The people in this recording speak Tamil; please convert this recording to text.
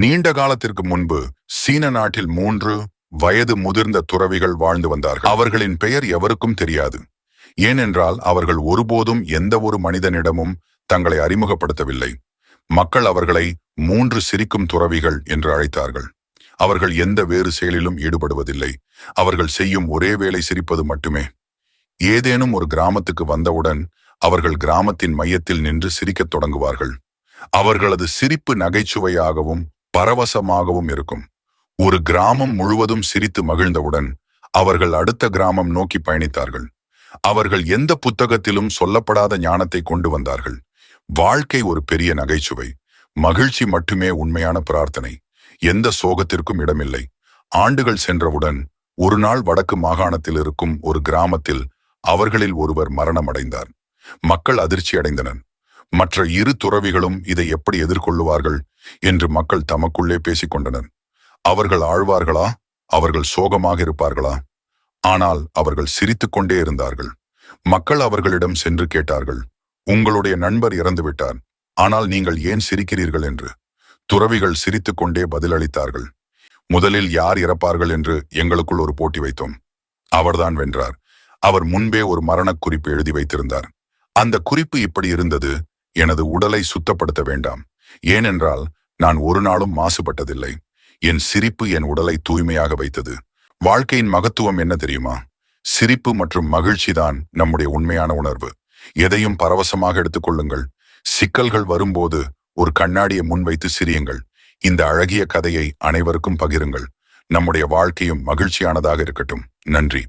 நீண்ட காலத்திற்கு முன்பு சீன நாட்டில் 3 வயது முதிர்ந்த துறவிகள் வாழ்ந்து வந்தார்கள். அவர்களின் பெயர் எவருக்கும் தெரியாது. ஏனென்றால் அவர்கள் ஒருபோதும் எந்த ஒரு மனிதனிடமும் தங்களை அறிமுகப்படுத்தவில்லை. மக்கள் அவர்களை 3 சிரிக்கும் துறவிகள் என்று அழைத்தார்கள். அவர்கள் எந்த வேறு செயலிலும் ஈடுபடுவதில்லை. அவர்கள் செய்யும் ஒரே வேலை சிரிப்பது மட்டுமே. ஏதேனும் ஒரு கிராமத்துக்கு வந்தவுடன் அவர்கள் கிராமத்தின் மையத்தில் நின்று சிரிக்கத் தொடங்குவார்கள். அவர்களது சிரிப்பு நகைச்சுவையாகவும் பரவசமாகவும் இருக்கும். ஒரு கிராமம் முழுவதும் சிரித்து மகிழ்ந்தவுடன் அவர்கள் அடுத்த கிராமம் நோக்கி பயணித்தார்கள். அவர்கள் எந்த புத்தகத்திலும் சொல்லப்படாத ஞானத்தை கொண்டு வந்தார்கள். வாழ்க்கை ஒரு பெரிய நகைச்சுவை. மகிழ்ச்சி மட்டுமே உண்மையான பிரார்த்தனை. எந்த சோகத்திற்கும் இடமில்லை. ஆண்டுகள் சென்றவுடன் ஒரு நாள் வடக்கு மாகாணத்தில் இருக்கும் ஒரு கிராமத்தில் அவர்களில் ஒருவர் மரணமடைந்தார். மக்கள் அதிர்ச்சி அடைந்தனர். மற்ற 2 துறவிகளும் இதை எப்படி எதிர்கொள்ளுவார்கள் என்று மக்கள் தமக்குள்ளே பேசிக்கொண்டனர். அவர்கள் ஆழ்வார்களா? அவர்கள் சோகமாக இருப்பார்களா? ஆனால் அவர்கள் சிரித்துக் கொண்டே இருந்தார்கள். மக்கள் அவர்களிடம் சென்று கேட்டார்கள், உங்களுடைய நண்பர் இறந்துவிட்டார், ஆனால் நீங்கள் ஏன் சிரிக்கிறீர்கள் என்று. துறவிகள் சிரித்துக் கொண்டே பதிலளித்தார்கள், முதலில் யார் இறப்பார்கள் என்று எங்களுக்குள் ஒரு போட்டி வைத்தோம். அவர்தான் வென்றார். அவர் முன்பே ஒரு மரணக் குறிப்பு எழுதி வைத்திருந்தார். அந்த குறிப்பு இப்படி இருந்தது, எனது உடலை சுத்தப்படுத்த வேண்டாம், ஏனென்றால் நான் ஒரு நாளும் மாசுபட்டதில்லை. என் சிரிப்பு என் உடலை தூய்மையாக வைத்தது. வாழ்க்கையின் மகத்துவம் என்ன தெரியுமா? சிரிப்பு மற்றும் மகிழ்ச்சிதான் நம்முடைய உண்மையான உணர்வு. எதையும் பரவசமாக எடுத்துக்கொள்ளுங்கள். சிக்கல்கள் வரும்போது ஒரு கண்ணாடியை முன்வைத்து சிரியுங்கள். இந்த அழகிய கதையை அனைவருக்கும் பகிருங்கள். நம்முடைய வாழ்க்கையும் மகிழ்ச்சியானதாக இருக்கட்டும். நன்றி.